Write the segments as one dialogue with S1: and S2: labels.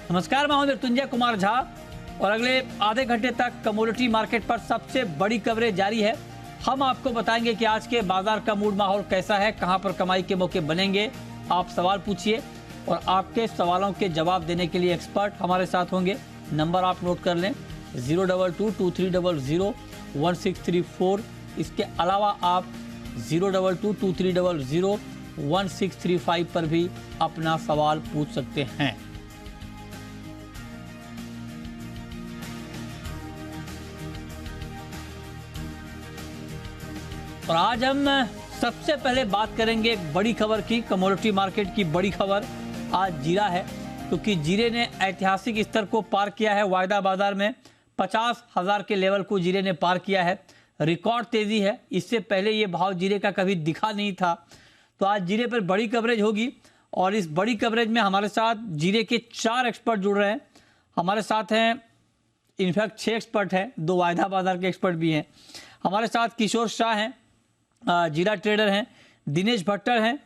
S1: नमस्कार, मैं हूं मृत्युंजय कुमार झा और अगले आधे घंटे तक कमोडिटी मार्केट पर सबसे बड़ी कवरेज जारी है। हम आपको बताएंगे कि आज के बाजार का मूड माहौल कैसा है, कहां पर कमाई के मौके बनेंगे। आप सवाल पूछिए और आपके सवालों के जवाब देने के लिए एक्सपर्ट हमारे साथ होंगे। नंबर आप नोट कर लें 02223001634। इसके अलावा आप 02223001635 पर भी अपना सवाल पूछ सकते हैं। और आज हम सबसे पहले बात करेंगे एक बड़ी खबर की, कमोडिटी मार्केट की बड़ी खबर आज जीरा है, क्योंकि जीरे ने ऐतिहासिक स्तर को पार किया है। वायदा बाजार में 50,000 के लेवल को जीरे ने पार किया है। रिकॉर्ड तेजी है, इससे पहले ये भाव जीरे का कभी दिखा नहीं था। तो आज जीरे पर बड़ी कवरेज होगी और इस बड़ी कवरेज में हमारे साथ जीरे के 4 एक्सपर्ट जुड़ रहे हैं। हमारे साथ हैं इनफैक्ट 6 एक्सपर्ट हैं, 2 वायदा बाजार के एक्सपर्ट भी हैं। हमारे साथ किशोर शाह हैं, जीरा ट्रेडर हैं। दिनेश भट्टर हैं,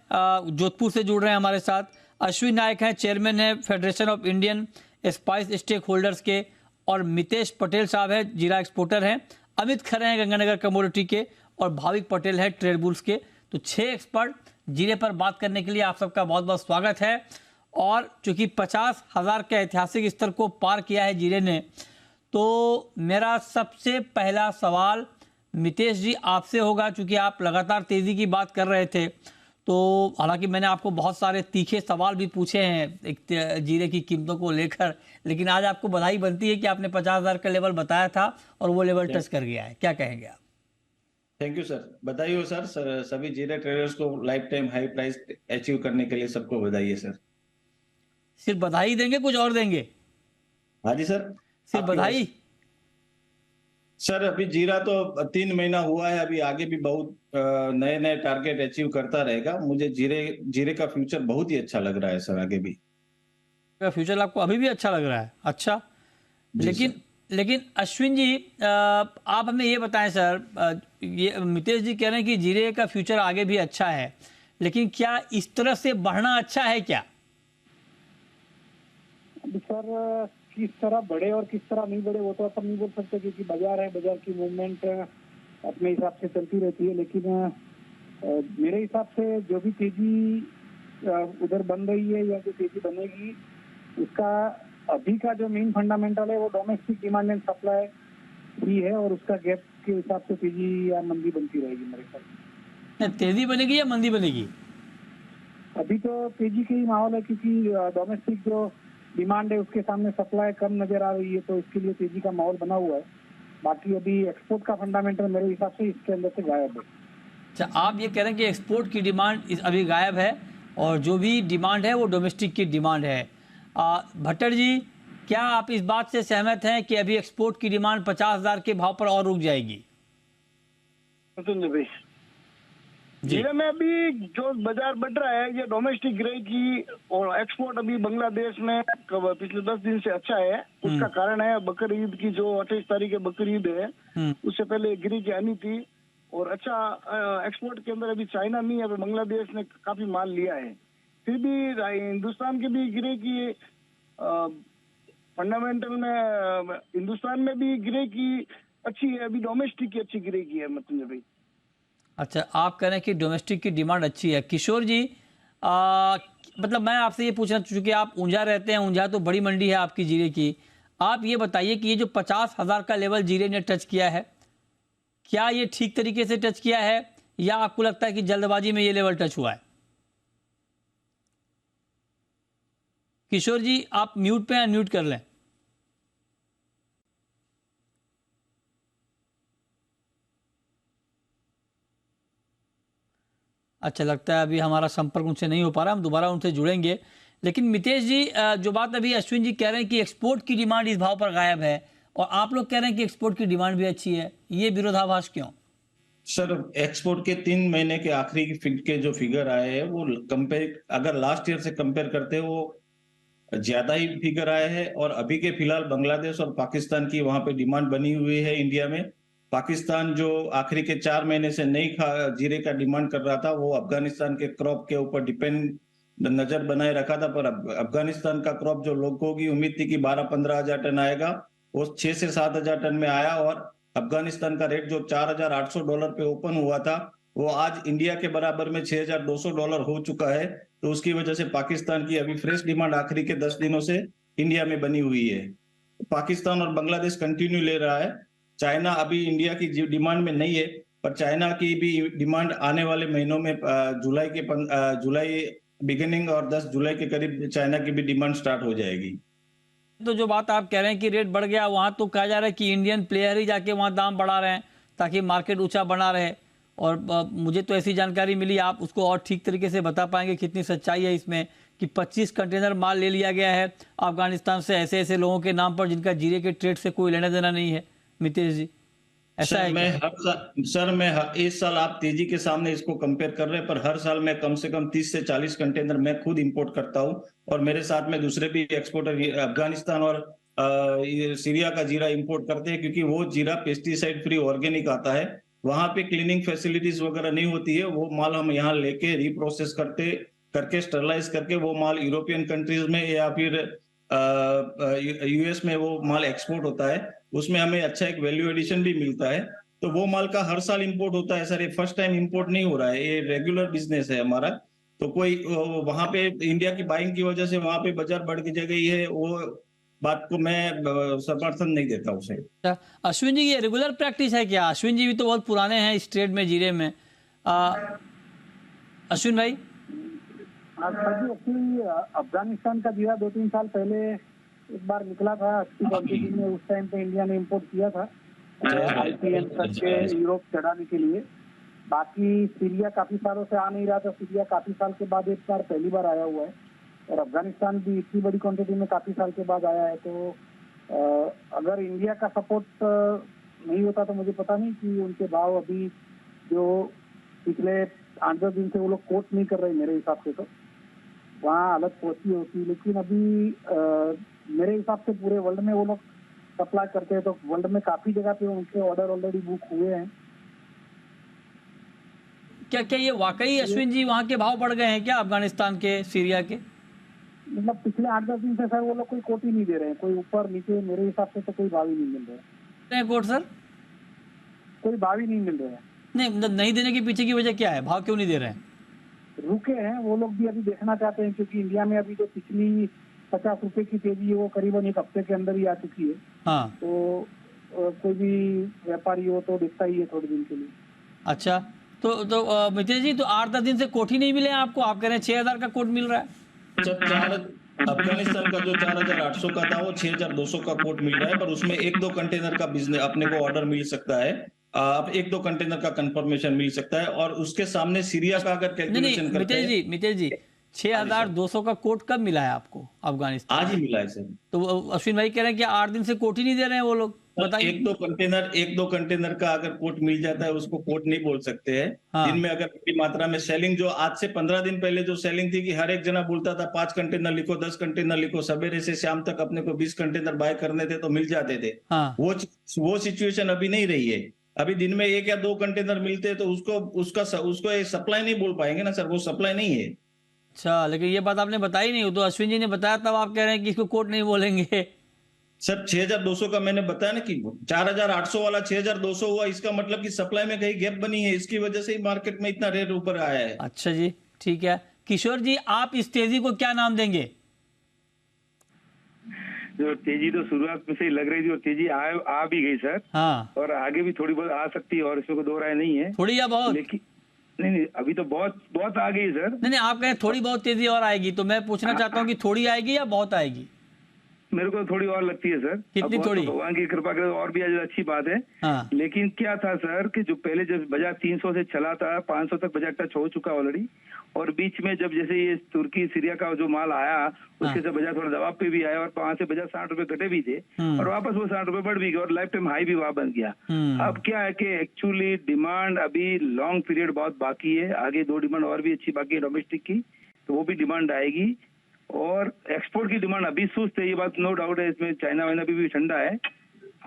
S1: जोधपुर से जुड़ रहे हैं हमारे साथ। अश्विन नायक हैं, चेयरमैन हैं federation of Indian spice stakeholders के। और मितेश पटेल साहब हैं, जीरा एक्सपोर्टर हैं। अमित खरे हैं गंगानगर कमोडिटी के और भाविक पटेल हैं ट्रेड बुल्स के। तो 6 एक्सपर्ट जीरे पर बात करने के लिए आप सबका बहुत बहुत स्वागत है। और चूंकि 50,000 के ऐतिहासिक स्तर को पार किया है जीरे ने, तो मेरा सबसे पहला सवाल मितेश जी आपसे होगा। चूंकि आप लगातार तेजी की बात कर रहे थे, तो हालांकि मैंने आपको बहुत सारे तीखे सवाल भी पूछे हैं एक जीरे की कीमतों को लेकर, लेकिन आज आपको बधाई बनती है कि आपने 50,000 का लेवल बताया था और वो लेवल टच कर गया है। क्या कहेंगे आप?
S2: थैंक यू सर, बधाई हो सर। सभी जीरा ट्रेडर्स को life time high price achieve करने के लिए सबको बधाई है सर।
S1: सिर्फ बधाई देंगे, कुछ और देंगे?
S2: हाँ जी सर,
S1: सिर्फ बधाई?
S2: सर अभी जीरा तो 3 महीना हुआ है, अभी आगे भी बहुत नए नए टारगेट अचीव करता रहेगा। मुझे जीरे का फ्यूचर बहुत ही अच्छा लग रहा है सर। आगे भी
S1: फ्यूचर आपको अभी भी अच्छा लग रहा है? अच्छा, लेकिन अश्विन जी आप हमें ये बताएं सर, ये मितेश जी कह रहे हैं कि जीरे का फ्यूचर आगे भी अच्छा है, लेकिन क्या इस तरह से बढ़ना अच्छा है क्या?
S3: सर किस तरह बढ़े और किस तरह नहीं बढ़े वो तो अपन नहीं बोल सकते, क्योंकि बाजार है, बाजार की मूवमेंट अपने हिसाब से चलती रहती है। लेकिन मेरे हिसाब से जो भी तेजी उधर बन रही है या जो तेजी बनेगी, उसका अभी का जो मेन फंडामेंटल है वो डोमेस्टिक डिमांड एंड सप्लाई ही है, और उसका गैप के हिसाब से तेजी या मंदी बनती रहेगी मेरे ख्याल में।
S1: तेजी बनेगी या मंदी बनेगी?
S3: अभी तो तेजी के ही माहौल है, क्योंकि डोमेस्टिक जो डिमांड है उसके सामने सप्लाई कम नजर आ रही है, तो इसके लिए तेजी का माहौल बना हुआ है। बाकी अभी एक्सपोर्ट का फंडामेंटल मेरे हिसाब से इसके अंदर से गायब है।
S1: अच्छा, आप ये कह रहे हैं कि एक्सपोर्ट की डिमांड अभी गायब है और जो भी डिमांड है वो डोमेस्टिक की डिमांड है। भट्टर जी, क्या आप इस बात से सहमत हैं कि अभी एक्सपोर्ट की डिमांड 50,000 के भाव पर और रुक जाएगी?
S4: जीरे में अभी जो बाजार बढ़ रहा है ये डोमेस्टिक ग्रे की, और एक्सपोर्ट अभी बांग्लादेश में पिछले 10 दिन से अच्छा है। उसका कारण है बकर ईद की, जो 28 तारीख है बकर ईद है, उससे पहले गिरी की आनी थी। और अच्छा एक्सपोर्ट के अंदर अभी चाइना नहीं है, बांग्लादेश ने काफी माल लिया है। फिर भी हिंदुस्तान के भी गिरे की फंडामेंटल में, हिंदुस्तान में भी गिरे की अच्छी है, अभी डोमेस्टिक की अच्छी गिरे की है मतलब भाई।
S1: अच्छा, आप कह रहे हैं कि डोमेस्टिक की डिमांड अच्छी है। किशोर जी, मतलब मैं आपसे ये पूछना, चूंकि आप ऊंझा रहते हैं, ऊंझा तो बड़ी मंडी है आपकी जीरे की, आप ये बताइए कि ये जो 50,000 का लेवल जीरे ने टच किया है, क्या ये ठीक तरीके से टच किया है या आपको लगता है कि जल्दबाजी में ये लेवल टच हुआ है? किशोर जी, आप म्यूट पे अनम्यूट कर लें। अच्छा, लगता है अभी हमारा संपर्क उनसे नहीं हो पा रहा, हम दोबारा उनसे जुड़ेंगे। लेकिन मितेश जी, जो बात अभी अश्विन जी कह रहे हैं कि एक्सपोर्ट की डिमांड इस भाव पर गायब है और आप लोग कह रहे हैं कि एक्सपोर्ट की डिमांड भी अच्छी है, ये विरोधाभास क्यों?
S2: सर एक्सपोर्ट के 3 महीने के आखिरी के जो फिगर आए हैं वो कंपेयर, अगर लास्ट ईयर से कंपेयर करते हैं वो ज्यादा ही फिगर आए हैं। और अभी के फिलहाल बांग्लादेश और पाकिस्तान की वहां पे डिमांड बनी हुई है इंडिया में। पाकिस्तान जो आखिरी के 4 महीने से नहीं जीरे का डिमांड कर रहा था, वो अफगानिस्तान के क्रॉप के ऊपर नजर बनाए रखा था, पर अफगानिस्तान का क्रॉप जो लोगों की उम्मीद थी कि 12-15 हजार टन आएगा, वो 6 से 7 हजार टन में आया। और अफगानिस्तान का रेट जो $4,800 पे ओपन हुआ था, वो आज इंडिया के बराबर में $6,200 हो चुका है। तो उसकी वजह से पाकिस्तान की अभी फ्रेश डिमांड आखिरी के 10 दिनों से इंडिया में बनी हुई है। पाकिस्तान और बांग्लादेश कंटिन्यू ले रहा है। चाइना अभी इंडिया की डिमांड में नहीं है, पर चाइना की भी डिमांड आने वाले महीनों में जुलाई बिगिनिंग और 10 जुलाई के करीब चाइना की भी डिमांड स्टार्ट हो जाएगी।
S1: तो जो बात आप कह रहे हैं कि रेट बढ़ गया, वहां तो कहा जा रहा है कि इंडियन प्लेयर ही जाके वहां दाम बढ़ा रहे हैं ताकि मार्केट ऊंचा बना रहे। और मुझे तो ऐसी जानकारी मिली, आप उसको और ठीक तरीके से बता पाएंगे कितनी सच्चाई है इसमें, कि 25 कंटेनर माल ले लिया गया है अफगानिस्तान से ऐसे ऐसे लोगों के नाम पर जिनका जीरे के ट्रेड से कोई लेना देना नहीं है। मितेश जी, ऐसा है क्या?
S2: इस साल आप तेजी के सामने इसको कंपेयर कर रहे हैं, पर हर साल मैं कम से कम 30 से 40 कंटेनर मैं खुद इंपोर्ट करता हूं, और मेरे साथ में दूसरे भी एक्सपोर्टर अफगानिस्तान और सीरिया का जीरा इंपोर्ट करते हैं, क्योंकि वो जीरा पेस्टिसाइड फ्री ऑर्गेनिक आता है। वहां पे क्लीनिंग फैसिलिटीज वगैरह नहीं होती है। वो माल हम यहाँ लेके रिप्रोसेस करके स्टरलाइज करके वो माल यूरोपियन कंट्रीज में या फिर यूएस में वो माल एक्सपोर्ट होता है। उसमें हमें अच्छा एक वैल्यू एडिशन भी मिलता है। तो वो माल का हर साल इंपोर्ट होता है सर, ये फर्स्ट टाइम इंपोर्ट नहीं हो रहा है, ये रेगुलर बिजनेस है हमारा। तो कोई वहां पे इंडिया की बाइंग की वजह से वहां पे बाजार बढ़ गई है, वो बात को मैं समर्थन नहीं देता उसे।
S1: अश्विन जी, ये रेगुलर प्रैक्टिस है क्या? अश्विन जी भी तो बहुत पुराने हैं इस ट्रेड में, जीरे में। अश्विन भाई,
S3: एक्चुअली अफगानिस्तान का जीरा 2-3 साल पहले एक बार निकला था अच्छी क्वांटिटी में। उस टाइम पे इंडिया ने इंपोर्ट किया था IPM करके यूरोप चढ़ाने के लिए। बाकी सीरिया काफी सालों से आ नहीं रहा था। सीरिया काफी साल के बाद एक बार पहली बार आया हुआ है, और अफगानिस्तान भी इतनी बड़ी क्वांटिटी में काफी साल के बाद आया है। तो अगर इंडिया का सपोर्ट नहीं होता तो मुझे पता नहीं कि उनके भाव अभी जो पिछले 8-10 दिन से वो लोग कोट नहीं कर रहे, मेरे हिसाब से तो वहाँ अलग पहुंची होती। लेकिन अभी मेरे हिसाब से पूरे वर्ल्ड में वो लोग सप्लाई करते हैं, तो वर्ल्ड में काफी जगह पे उनके ऑर्डर ऑलरेडी बुक हुए हैं।
S1: क्या क्या ये वाकई अश्विन जी वहाँ के भाव बढ़ गए हैं क्या, अफगानिस्तान के, सीरिया के?
S3: मतलब पिछले 8-10 दिन से सर वो लोग कोई कोट ही नहीं दे रहे हैं, कोई ऊपर नीचे। मेरे हिसाब से तो कोई भाव ही नहीं मिल रहे हैं।
S1: कोट सर
S3: कोई भाव ही नहीं मिल रहे हैं।
S1: नहीं देने के पीछे की वजह क्या है? भाव क्यों नहीं दे रहे हैं?
S3: रुके हैं वो लोग भी, अभी देखना चाहते हैं, क्योंकि इंडिया में अभी जो पिछली 50 रुपए की तेजी है वो करीबन एक हफ्ते के अंदर ही आ चुकी है।
S1: हाँ।
S3: तो कोई भी व्यापारी हो तो देखता ही है थोड़े दिन के लिए।
S1: अच्छा, तो मितेश जी, तो 8-10 दिन से कोट ही नहीं मिले आपको? आप कह रहे हैं 6,000 का कोट मिल रहा है।
S2: अफगानिस्तान का जो 4,800 का था वो 6,200 का कोट मिल रहा है, पर उसमें 1-2 कंटेनर का बिजनेस अपने को ऑर्डर मिल सकता है। अब 1-2 कंटेनर का कंफर्मेशन मिल सकता है। और उसके सामने सीरिया का अगर कैलकुलेशन करते हैं,
S1: मितेश जी 6,200 का कोट कब मिला है आपको अफगानिस्तान?
S2: आज ही मिला है सर।
S1: तो अश्विन भाई कह रहे हैं कि 8 दिन से कोट ही नहीं दे रहे हैं वो लोग। बताइए।
S2: 1-2 कंटेनर का अगर कोट मिल जाता है उसको कोट नहीं बोल सकते हैं।
S1: हाँ।
S2: दिन में अगर बड़ी मात्रा में सेलिंग, जो आज से 15 दिन पहले जो सेलिंग थी कि हर एक जना बोलता था 5 कंटेनर लिखो, 10 कंटेनर लिखो, सवेरे से शाम तक अपने को 20 कंटेनर बाय करने थे तो मिल जाते थे।
S1: हाँ।
S2: वो सिचुएशन अभी नहीं रही है। अभी दिन में 1 या 2 कंटेनर मिलते हैं तो उसको सप्लाई नहीं बोल पाएंगे ना सर, वो सप्लाई नहीं है।
S1: अच्छा, लेकिन ये बात आपने बताई नहीं, तो अश्विन जी ने बताया, तब आप कह रहे हैं कि इसको कोट नहीं बोलेंगे।
S2: सर 6,200 का मैंने बताया ना कि 4,800 वाला 6,200 हुआ, इसका मतलब कि सप्लाई में कहीं गैप बनी है, इसकी वजह से ही मार्केट में इतना रेट ऊपर आया है।
S1: अच्छा जी, ठीक है। किशोर जी, आप इस तेजी को क्या नाम देंगे?
S5: जो तेजी तो शुरुआत में से ही लग रही थी, और तेजी आ भी गई सर।
S1: हाँ।
S5: और आगे भी थोड़ी बहुत आ सकती है, और इसमें कोई दो राय नहीं है।
S1: थोड़ी या बहुत?
S5: लेकिन नहीं, अभी तो बहुत आ गई सर।
S1: नहीं, आप कहें थोड़ी बहुत तेजी और आएगी, तो मैं पूछना चाहता हूँ कि थोड़ी आएगी या बहुत आएगी?
S5: मेरे को थोड़ी और लगती है सर।
S1: कितनी थोड़ी?
S5: भगवान की कृपा करे और भी अच्छी बात है।
S1: हाँ।
S5: लेकिन क्या था सर कि जो पहले जब बाजार 300 से चला था, 500 तक बाजार टच हो चुका ऑलरेडी, और बीच में जब जैसे ये तुर्की सीरिया का जो माल आया उसके से बाजार थोड़ा दबाव पे भी आया, और 5 से बाजार 60 रुपए घटे भी थे, और वापस वो 60 रुपए बढ़ भी गया, और लाइफ टाइम हाई भी वहां बन गया। अब क्या है कि एक्चुअली डिमांड अभी लॉन्ग पीरियड बहुत बाकी है, आगे 2 डिमांड और भी अच्छी बाकी है डोमेस्टिक की, तो वो भी डिमांड आएगी। और एक्सपोर्ट की डिमांड अभी सुस्त है, ये बात नो डाउट है, इसमें चाइना वाइना भी ठंडा है,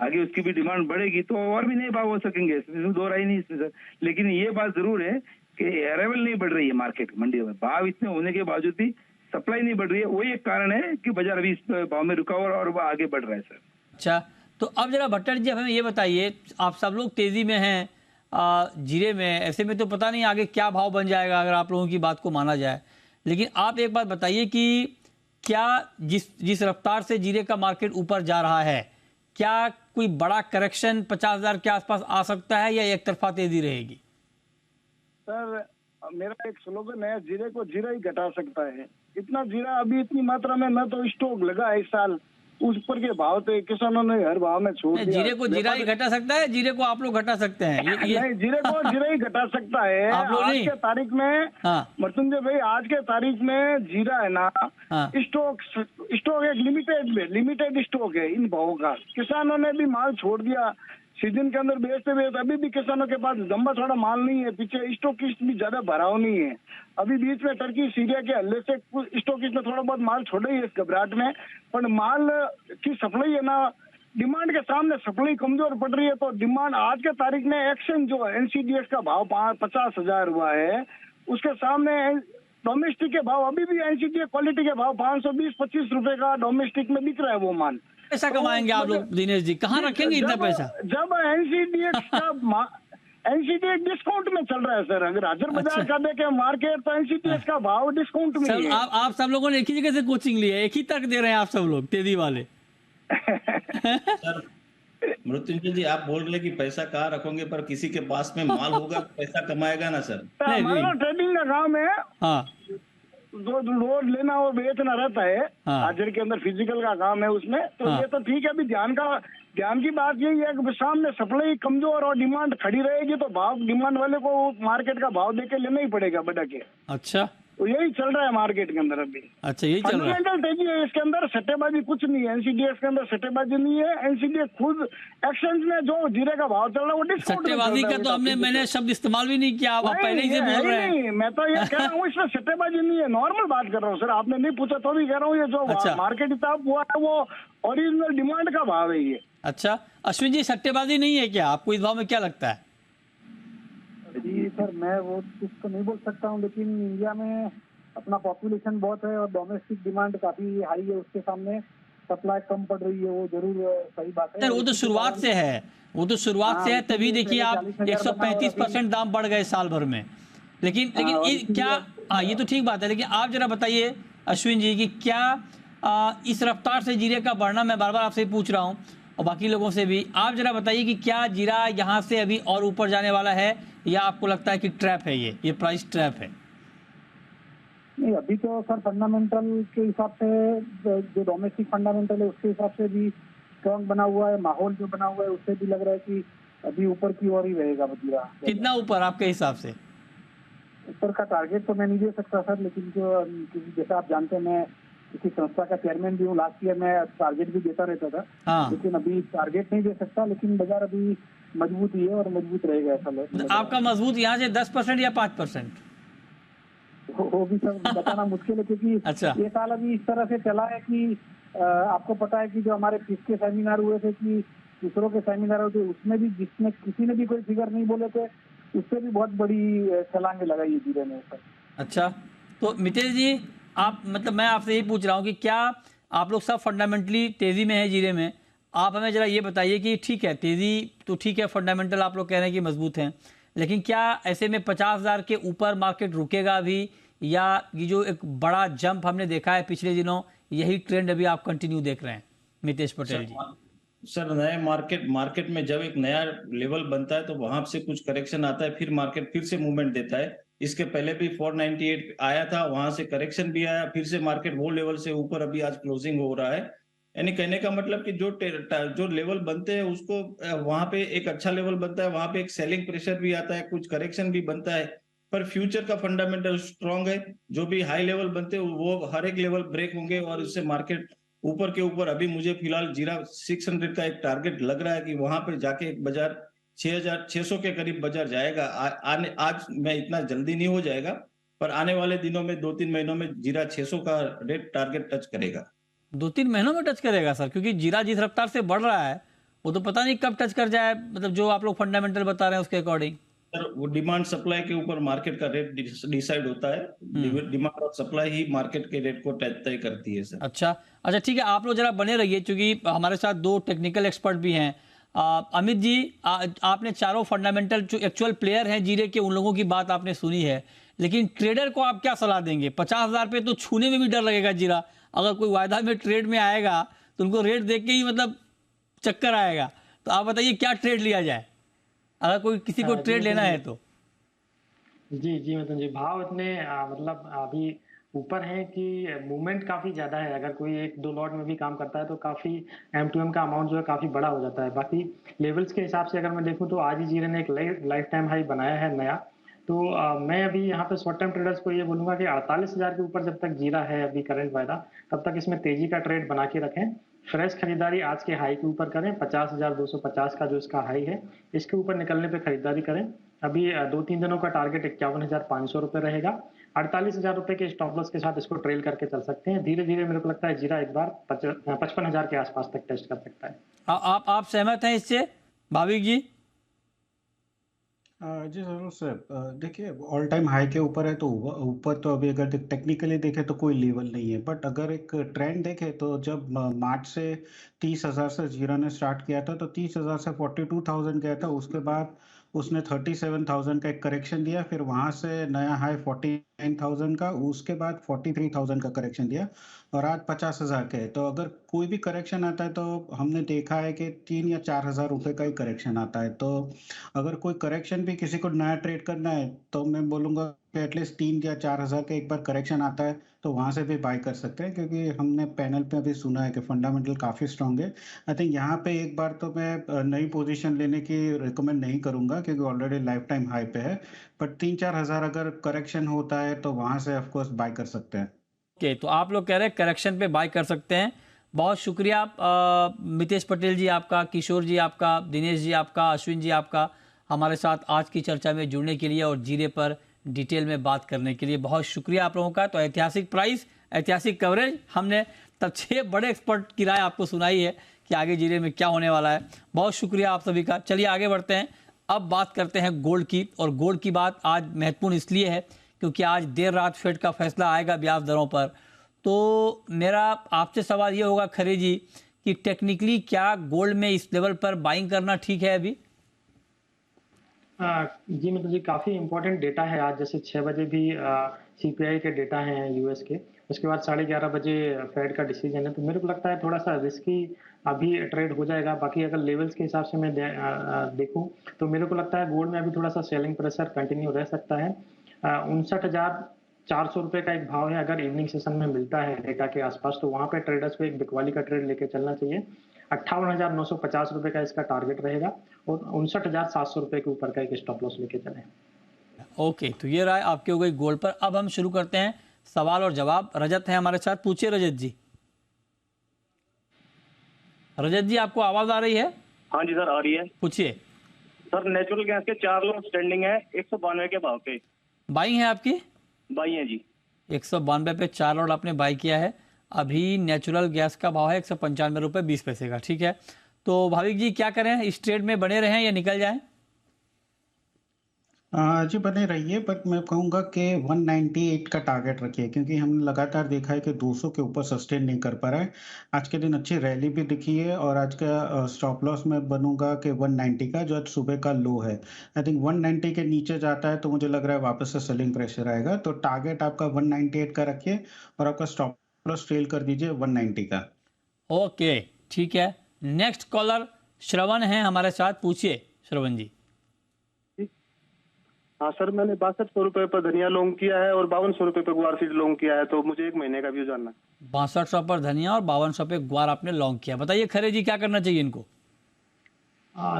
S5: आगे उसकी भी डिमांड बढ़ेगी तो और भी नए भाव हो सकेंगे, इसमें दो राय नहीं इसमें सर। लेकिन ये बात जरूर है कि अराइवल नहीं बढ़ रही है मार्केट मंडियों में, भाव इतने होने के बावजूद भी सप्लाई नहीं बढ़ रही है, वही एक कारण है कि बाजार अभी इस भाव में रुका हुआ और वो आगे बढ़ रहा है सर।
S1: अच्छा, तो अब जरा भट्टर जी हमें ये बताइए, आप सब लोग तेजी में हैं जीरे में, ऐसे में तो पता नहीं आगे क्या भाव बन जाएगा अगर आप लोगों की बात को माना जाए, लेकिन आप एक बात बताइए कि क्या जिस रफ्तार से जीरे का मार्केट ऊपर जा रहा है, क्या कोई बड़ा करेक्शन 50,000 के आसपास आ सकता है या एक तरफा तेजी रहेगी?
S4: सर मेरा एक स्लोगन है, जीरे को जीरा ही घटा सकता है। इतना जीरा अभी इतनी मात्रा में न तो स्टॉक लगा है इस साल, उस पर के भाव थे किसानों ने हर भाव में छोड़ दिया।
S1: जीरे को जीरा ही घटा सकता है, जीरे को आप लोग घटा सकते हैं ये
S4: नहीं, जीरे को जीरा ही घटा सकता है।
S1: आप लोग
S4: आज
S1: नहीं?
S4: के तारीख में मृत्युंजय भाई, आज के तारीख में जीरा है ना, स्टॉक एक लिमिटेड स्टॉक है इन भावों का। किसानों ने भी माल छोड़ दिया सीजन के अंदर बेचते अभी भी किसानों के पास लंबा थोड़ा माल नहीं है, पीछे स्टॉकिस्ट भी ज्यादा भराव नहीं है। अभी बीच में टर्की सीरिया के हल्ले से स्टॉकिस्ट ने थोड़ा बहुत माल छोड़े ही है इस घबराहट में, पर माल की सप्लाई है ना, डिमांड के सामने सप्लाई कमजोर पड़ रही है। तो डिमांड आज के तारीख में एक्शन जो एनसीडीएक्स का भाव 50,000 हुआ है, उसके सामने डोमेस्टिक के भाव अभी भी एनसीडीएक्स क्वालिटी के भाव 520-25 रुपए का डोमेस्टिक में बिक रहा है वो माल।
S1: पैसा कमाएंगे आप लोग दिनेश जी, कहाँ रखेंगे इतना पैसा?
S4: जब एनसीडीएक्स का एनसीडीएक्स डिस्काउंट में चल रहा है सर, अगर हाजिर बाजार का देखे मार्केट तो एनसीडीएक्स का भाव डिस्काउंट में है।
S1: आप सब लोगों ने एक ही जगह से कोचिंग ली है, एक ही तर्क दे रहे हैं आप सब लोग तेजी वाले।
S2: सर मृत्युंजय जी, आप बोल रहे कि पैसा कहाँ रखोगे, पर किसी के पास में माल होगा पैसा कमाएगा ना सर।
S4: ट्रेडिंग का काम है,
S1: हाँ,
S4: जो रोज लेना और बेचना रहता है, हाजिर के अंदर फिजिकल का काम है उसमें। तो ये तो ठीक है, अभी ध्यान की बात यही है कि सामने सप्लाई कमजोर और डिमांड खड़ी रहेगी तो भाव डिमांड वाले को मार्केट का भाव देके लेना ही पड़ेगा बढ़ा के।
S1: अच्छा,
S4: तो यही चल रहा है मार्केट के अंदर अभी।
S1: अच्छा, यही चल रहा है।
S4: फंडामेंटल तेजी है इसके अंदर, सट्टेबाजी कुछ नहीं है। एनसीडीएक्स के अंदर सट्टेबाजी नहीं है। एनसीडीएक्स खुद एक्सचेंज में जो जीरे का भाव चल रहा है वो डिस्काउंट।
S1: सट्टेबाजी का तो मैंने शब्द इस्तेमाल भी नहीं किया, आप पहले ही से बोल रहे हैं।
S4: मैं तो ये कह रहा हूँ इसमें सट्टेबाजी नहीं है, नॉर्मल बात कर रहा हूँ सर। आपने नहीं पूछा तो भी कह रहा हूँ, ये जो मार्केट हिसाब हुआ है वो ओरिजिनल डिमांड का भाव है ये।
S1: अच्छा, अश्विन जी सट्टेबाजी नहीं है क्या? आपको इस भाव में क्या लगता है?
S3: जी सर, मैं वो चीज तो नहीं बोल सकता हूँ, लेकिन इंडिया में अपना पॉपुलेशन बहुत है और डोमेस्टिक डिमांड काफी हाई है, उसके सामने सप्लाई कम पड़ रही है, वो जरूर सही बात है।
S1: वो तो शुरुआत से है, वो तो शुरुआत से है, तभी देखिए आप 135% दाम बढ़ गए साल भर में। लेकिन क्या, हाँ ये तो ठीक बात है, लेकिन आप जरा बताइए अश्विन जी कि क्या इस रफ्तार से जीरे का बढ़ना, मैं बार बार आपसे पूछ रहा हूँ और बाकी लोगों से भी, आप जरा बताइए कि क्या जीरा यहाँ से अभी और ऊपर जाने वाला है या आपको लगता है कि ट्रैप है, ये प्राइस ट्रैप है?
S3: नहीं, अभी तो सर फंडामेंटल के हिसाब से जो डोमेस्टिक फंडामेंटल है उसके हिसाब से भी स्ट्रॉन्ग बना हुआ है, माहौल जो बना हुआ है उससे भी लग रहा है कि अभी ऊपर की ओर ही रहेगा जीरा।
S1: कितना ऊपर आपके हिसाब से?
S3: ऊपर का टारगेट तो मैं नहीं दे सकता सर, लेकिन जो जैसा आप जानते हैं मैं किसी संस्था का चेयरमैन भी हूँ, लास्ट ईयर मैं टारगेट भी देता रहता था। लेकिन अभी टारगेट नहीं दे सकता, लेकिन बाजार अभी मजबूत ही है और मजबूत रहेगा ऐसा।
S1: आपका मजबूत यहाँ से 10% या 5%?
S3: वो भी सब बताना मुश्किल है, क्योंकि
S1: अच्छा,
S3: ये साल अभी इस तरह से चला है कि आपको पता है कि जो हमारे किसके सेमिनार हुए थे, कि दूसरों के सेमिनार हुए थे, उसमें भी जिसमें किसी ने भी कोई फिगर नहीं बोले थे, उससे भी बहुत बड़ी छलांगे लगाई जीरे ने सर।
S1: अच्छा, तो मितेश जी आप, मतलब मैं आपसे यही पूछ रहा हूँ कि क्या आप लोग सब फंडामेंटली तेजी में है जीरे में? आप हमें जरा ये बताइए कि ठीक है तेजी तो ठीक है, फंडामेंटल आप लोग कह रहे हैं कि मजबूत हैं, लेकिन क्या ऐसे में 50,000 के ऊपर मार्केट रुकेगा अभी, या ये जो एक बड़ा जंप हमने देखा है पिछले दिनों, यही ट्रेंड अभी आप कंटिन्यू देख रहे हैं मितेश पटेल जी?
S2: सर नए मार्केट में जब एक नया लेवल बनता है तो वहां से कुछ करेक्शन आता है, फिर मार्केट फिर से मूवमेंट देता है। इसके पहले भी 498 आया था, वहां से करेक्शन भी आया, फिर से मार्केट वो लेवल से ऊपर अभी आज क्लोजिंग हो रहा है। यानी कहने का मतलब कि जो लेवल बनते हैं उसको वहां पे एक अच्छा लेवल बनता है, वहां पे एक सेलिंग प्रेशर भी आता है, कुछ करेक्शन भी बनता है, पर फ्यूचर का फंडामेंटल स्ट्रांग है। जो भी हाई लेवल बनते हैं वो हर एक लेवल ब्रेक होंगे और इससे मार्केट ऊपर के ऊपर। अभी मुझे फिलहाल जीरा 600 का एक टारगेट लग रहा है कि वहां पे जाके एक बाजार 6,600 के करीब बाजार जाएगा। आज मैं इतना जल्दी नहीं हो जाएगा, पर आने वाले दिनों में 2-3 महीनों में जीरा 600 का रेट टारगेट टच करेगा।
S1: 2-3 महीनों में टच करेगा सर? क्योंकि जीरा जिस रफ्तार से बढ़ रहा है वो तो पता नहीं कब टच कर जाए, मतलब जो आप लोग फंडामेंटल बता रहे हैं उसके अकॉर्डिंग।
S2: सर वो डिमांड सप्लाई के ऊपर मार्केट का रेट डिसाइड होता है। डिमांड और सप्लाई ही मार्केट के रेट को तय करती है सर।
S1: अच्छा अच्छा, ठीक है, आप लोग जरा बने रहिए क्योंकि हमारे साथ दो टेक्निकल एक्सपर्ट भी हैं। अमित जी, आपने चारों फंडामेंटल जो एक्चुअल प्लेयर हैं जीरे के, उन लोगों की बात आपने सुनी है, लेकिन ट्रेडर को आप क्या सलाह देंगे? 50,000 पे तो छूने में भी डर लगेगा जीरा। अगर कोई वायदा में ट्रेड में आएगा तो उनको रेट देख के ही मतलब चक्कर आएगा। तो आप बताइए क्या ट्रेड लिया जाए अगर कोई किसी को ट्रेड लेना है तो?
S6: जी जी मतलब जी भाव इतने मतलब अभी ऊपर है कि मूवमेंट काफ़ी ज़्यादा है। अगर कोई एक दो लॉट में भी काम करता है तो काफ़ी एम का अमाउंट जो है काफ़ी बड़ा हो जाता है। बाकी लेवल्स के हिसाब से अगर मैं देखूं तो आज ही जीरे ने एक लाइफ टाइम हाई बनाया है नया। तो मैं अभी यहाँ पे शॉर्ट टर्म ट्रेडर्स को ये बोलूँगा कि 48,000 के ऊपर जब तक जीरा है अभी करंट वायदा, तब तक इसमें तेजी का ट्रेड बना के रखें। फ्रेश खरीदारी आज के हाई के ऊपर करें। 50,250 का जो इसका हाई है, इसके ऊपर निकलने पे खरीदारी करें। अभी 2-3 दिनों का टारगेट 51,500 रुपये रहेगा। 48,000 रुपये के स्टॉप लॉस के साथ इसको ट्रेल करके चल सकते हैं। धीरे धीरे मेरे को लगता है जीरा एक बार 55,000 के आसपास तक टेस्ट कर सकता है।
S1: आप सहमत हैं इससे भाविक जी?
S7: जी ज़रूर सर। देखिए ऑल टाइम हाई के ऊपर है तो ऊपर तो अभी अगर टेक्निकली देखें तो कोई लेवल नहीं है, बट अगर एक ट्रेंड देखें तो जब मार्च से 30,000 से जीरा ने स्टार्ट किया था तो 30,000 से 42,000 गया था। उसके बाद उसने 37,000 का एक करेक्शन दिया, फिर वहां से नया हाई 49,000 का, उसके बाद 43,000 का करेक्शन दिया और आज 50,000 के है। तो अगर कोई भी करेक्शन आता है तो हमने देखा है कि 3 या 4,000 रुपये का ही करेक्शन आता है। तो अगर कोई करेक्शन भी किसी को नया ट्रेड करना है तो मैं बोलूँगा कि एटलीस्ट 3 या 4,000 का एक बार करेक्शन आता है तो वहाँ से भी बाय कर सकते हैं, क्योंकि हमने पैनल पे अभी सुना है कि फंडामेंटल काफ़ी स्ट्रांग है। आई थिंक यहाँ पे एक बार तो मैं नई पोजीशन लेने की रिकमेंड नहीं करूँगा क्योंकि ऑलरेडी लाइफ टाइम हाई पे है, बट 3-4 हज़ार अगर करेक्शन होता है तो वहाँ से ऑफकोर्स बाय कर सकते हैं।
S1: ओके, तो आप लोग कह रहे हैं करेक्शन पे बाय कर सकते हैं। बहुत शुक्रिया मितेश पटेल जी आपका, किशोर जी आपका, दिनेश जी आपका, अश्विन जी आपका हमारे साथ आज की चर्चा में जुड़ने के लिए और जीरे पर डिटेल में बात करने के लिए। बहुत शुक्रिया आप लोगों का। तो ऐतिहासिक प्राइस, ऐतिहासिक कवरेज, हमने तब 6 बड़े एक्सपर्ट की राय आपको सुनाई है कि आगे जीरे में क्या होने वाला है। बहुत शुक्रिया आप सभी का। चलिए आगे बढ़ते हैं। अब बात करते हैं गोल्ड की, और गोल्ड की बात आज महत्वपूर्ण इसलिए है क्योंकि आज देर रात फेड का फैसला आएगा ब्याज दरों पर। तो मेरा आपसे सवाल ये होगा खरे जी कि टेक्निकली क्या गोल्ड में इस लेवल पर बाइंग करना ठीक है अभी?
S6: जी मतलब जी काफ़ी इंपॉर्टेंट डेटा है आज। जैसे 6 बजे भी सीपीआई के डेटा हैं यूएस के, उसके बाद 11:30 बजे फेड का डिसीजन है। तो मेरे को लगता है थोड़ा सा रिस्की अभी ट्रेड हो जाएगा। बाकी अगर लेवल्स के हिसाब से मैं देखूं तो मेरे को लगता है गोल्ड में अभी थोड़ा सा सेलिंग प्रेशर कंटिन्यू रह सकता है। 59,400 रुपये का एक भाव है। अगर इवनिंग सेशन में मिलता है डेटा के आसपास तो वहाँ पे ट्रेडर्स को एक बिकवाली का ट्रेड लेके चलना चाहिए। 58,950 रुपये का इसका टारगेट रहेगा और 59,700 रुपये के ऊपर का एक स्टॉप लॉस लेके चलें।
S1: ओके, तो ये राय आपकी हो गई गोल्ड पर। अब हम शुरू करते हैं सवाल और जवाब। रजत है हमारे साथ, पूछिए रजत जी। रजत जी आपको आवाज आ रही है?
S8: हाँ जी सर, आ रही है।
S1: पूछिए
S8: सर, नेचुरल गैस के 4 लोग स्टैंडिंग है 192 के भाव पे।
S1: बाइंग है आपकी?
S8: बाई है जी।
S1: 192 पे 4 लॉट आपने बाई किया है। अभी नेचुरल गैस का भाव है 195 रुपये 20 पैसे का। ठीक है, तो भाविक जी क्या करें, इस ट्रेड में बने रहें या निकल जाएं?
S7: जी बने रहिए, बट मैं कहूँगा कि 198 का टारगेट रखिए, क्योंकि हमने लगातार देखा है कि 200 के ऊपर सस्टेन नहीं कर पा रहा है। आज के दिन अच्छी रैली भी दिखी है और आज का स्टॉप लॉस में बनूंगा कि 190 का, जो आज सुबह का लो है। आई थिंक 190 के नीचे जाता है तो मुझे लग रहा है वापस से सेलिंग प्रेशर आएगा। तो टारगेट आपका 198 का रखिए और आपका स्टॉप लॉस ट्रेल कर दीजिए 190 का।
S1: ओके ठीक है। नेक्स्ट कॉलर श्रवण है हमारे साथ, पूछिए श्रवण जी।
S9: हाँ सर, मैंने 6200 रुपये पर धनिया लॉन्ग किया है और 5200 रुपये पर गुआर सीड लॉन्ग किया है, तो मुझे 1 महीने का व्यू जानना है।
S1: 6200 पर धनिया और 5200 पे ग्वार आपने लॉन्ग किया। बताइए खरे जी क्या करना चाहिए इनको?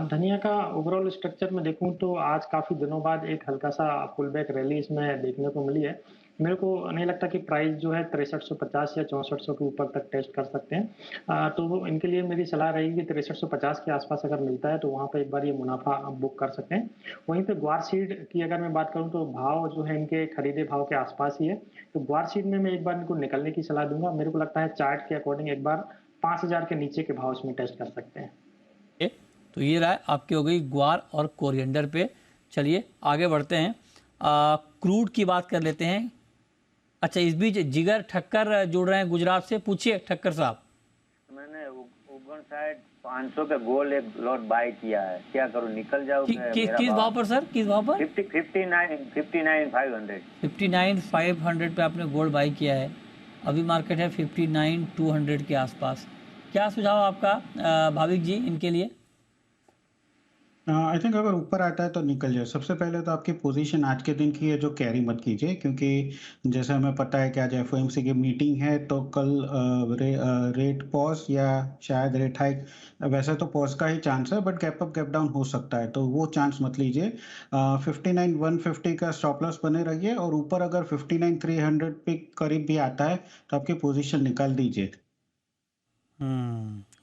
S6: धनिया का ओवरऑल स्ट्रक्चर में देखूं तो आज काफ़ी दिनों बाद एक हल्का सा पुल बैक रैली इसमें देखने को मिली है। मेरे को नहीं लगता कि प्राइस जो है 6350 या 6400 के ऊपर तक टेस्ट कर सकते हैं। तो इनके लिए मेरी सलाह रहेगी कि 6350 के आसपास अगर मिलता है तो वहाँ पे एक बार ये मुनाफा बुक कर सकते हैं। वहीं पे ग्वार सीड की अगर मैं बात करूँ तो भाव जो है इनके खरीदे भाव के आसपास ही है। तो ग्वार सीड में मैं एक बार इनको निकलने की सलाह दूंगा। मेरे को लगता है चार्ट के अकॉर्डिंग एक बार 5000 के नीचे के भाव इसमें टेस्ट कर सकते हैं।
S1: तो ये राय आपकी हो गई ग्वार और कोरिएंडर पे। चलिए आगे बढ़ते हैं, क्रूड की बात कर लेते हैं। अच्छा, इस बीच जिगर ठक्कर जुड़ रहे हैं गुजरात से, पूछिए ठक्कर साहब।
S10: मैंने उगन साइड 500 पे गोल्ड एक लॉट बाय किया है, क्या करूं, निकल जाऊं?
S1: किस भाव पर सर, किस भाव पर?
S10: 59,500
S1: 59,500 पे आपने गोल्ड बाई किया है। अभी मार्केट है 59,200 के आसपास। क्या सुझाव आपका भाविक जी इनके लिए?
S7: आई थिंक अगर ऊपर आता है तो निकल जाए। सबसे पहले तो आपकी पोजीशन आज के दिन की है जो कैरी मत कीजिए, क्योंकि जैसे हमें पता है कि आज एफओएमसी की मीटिंग है, तो कल रेट पॉज या शायद रेट हाइक, वैसे तो पॉज का ही चांस है, but gap up gap down हो सकता है, तो वो चांस मत लीजिए। 59,150 का स्टॉप लॉस बने रहिए, और ऊपर अगर 59,300 पे करीब भी आता है तो आपकी पोजीशन निकाल दीजिए।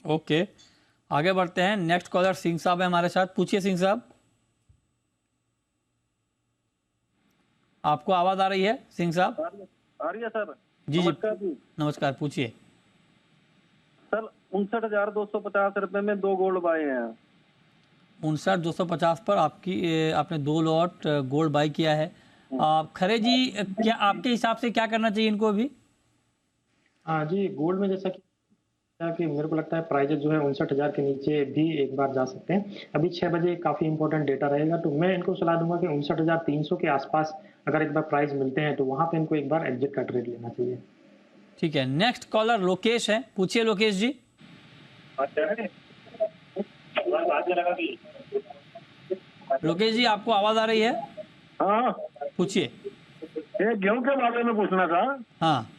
S1: ओके, आगे बढ़ते हैं। नेक्स्ट कॉलर सिंह साहब है हमारे साथ, पूछिए सिंह साहब। आपको आवाज आ रही है सिंह साहब?
S9: आ रही है सर।
S1: जी
S9: नमस्कार
S1: जी, नमस्कार, पूछिए।
S9: सर 59,250 रुपए में 2 गोल्ड बाय हैं।
S1: 59,250 पर आपने 2 लॉट गोल्ड बाई किया है। खरे जी, क्या आपके हिसाब से क्या करना चाहिए इनको अभी?
S6: हाँ जी, गोल्ड में जैसा कि मेरे को लगता है प्राइजेस जो है 59,000 के नीचे भी एक बार जा सकते हैं। अभी 6 बजे काफ़ी इंपॉर्टेंट डेटा रहेगा, तो मैं इनको सलाह दूंगा कि 59,300 के आसपास अगर एक बार प्राइस मिलते हैं तो वहां पे इनको एक बार एग्जिट का ट्रेड लेना चाहिए।
S1: ठीक है, नेक्स्ट कॉलर लोकेश है, पूछिए लोकेश जी। लोकेश जी, आपको आवाज आ रही है?
S4: हाँ,
S1: पूछिए।
S4: ये गेहूं के बारे में पूछना था।
S1: हाँ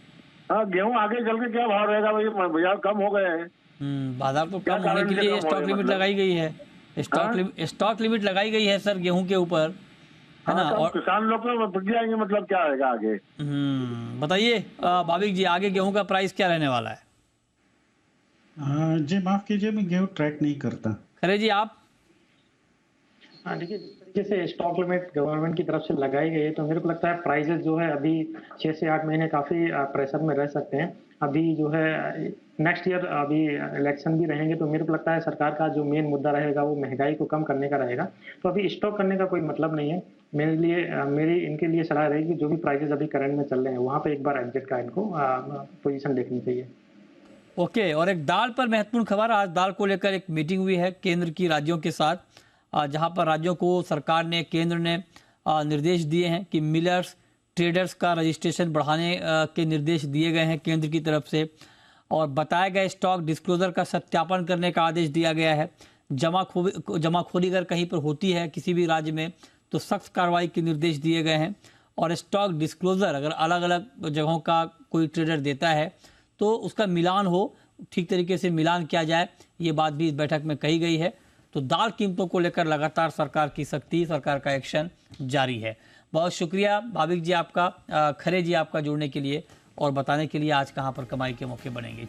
S4: हाँ, गेहूं आगे चल के क्या भाव रहेगा भाई? बाजार कम हो गए हैं।
S1: बाजार तो
S4: क्या
S1: कम होने के
S4: कारण से
S1: लिए
S4: कम हो
S1: स्टॉक
S4: रहे
S1: लिमिट
S4: मतलब?
S1: लगाई गई है। स्टॉक लिमिट लगाई गई है सर गेहूं के ऊपर, है ना?
S4: हाँ,
S1: और
S4: किसान लोग तो बिक जाएंगे, मतलब क्या आएगा आगे?
S1: बताइए भाविक जी, आगे गेहूं का प्राइस क्या रहने वाला है?
S7: जी माफ कीजिए, मैं गेहूं ट्रैक नहीं करता।
S1: खरे जी, आप?
S6: हाँ देखिए, जिस तरीके से स्टॉक लिमिट गवर्नमेंट की तरफ से लगाई गई है, तो मेरे को लगता है प्राइजेस जो है अभी 6 से 8 महीने काफ़ी प्रेशर में रह सकते हैं। अभी जो है नेक्स्ट ईयर अभी इलेक्शन भी रहेंगे, तो मेरे को लगता है सरकार का जो मेन मुद्दा रहेगा वो महंगाई को कम करने का रहेगा। तो अभी स्टॉक करने का कोई मतलब नहीं है। मेरी इनके लिए सलाह रहेगी, जो भी प्राइजेस अभी करंट में चल रहे हैं वहाँ पे एक बार एग्जिट का इनको पोजीशन देखनी चाहिए।
S1: ओके, और एक दाल पर महत्वपूर्ण खबर, आज दाल को लेकर एक मीटिंग हुई है केंद्र की राज्यों के साथ, जहां पर राज्यों को सरकार ने, केंद्र ने निर्देश दिए हैं कि मिलर्स, ट्रेडर्स का रजिस्ट्रेशन बढ़ाने के निर्देश दिए गए हैं केंद्र की तरफ से, और बताए गए स्टॉक डिस्क्लोजर का सत्यापन करने का आदेश दिया गया है। जमाखोरी अगर कहीं पर होती है किसी भी राज्य में तो सख्त कार्रवाई के निर्देश दिए गए हैं, और स्टॉक डिस्क्लोजर अगर अलग अलग जगहों का कोई ट्रेडर देता है तो उसका मिलान हो, ठीक तरीके से मिलान किया जाए, ये बात भी इस बैठक में कही गई है। तो दाल कीमतों को लेकर लगातार सरकार की सख्ती, सरकार का एक्शन जारी है। बहुत शुक्रिया भाविक जी आपका, खरे जी आपका जुड़ने के लिए और बताने के लिए आज कहां पर कमाई के मौके बनेंगे।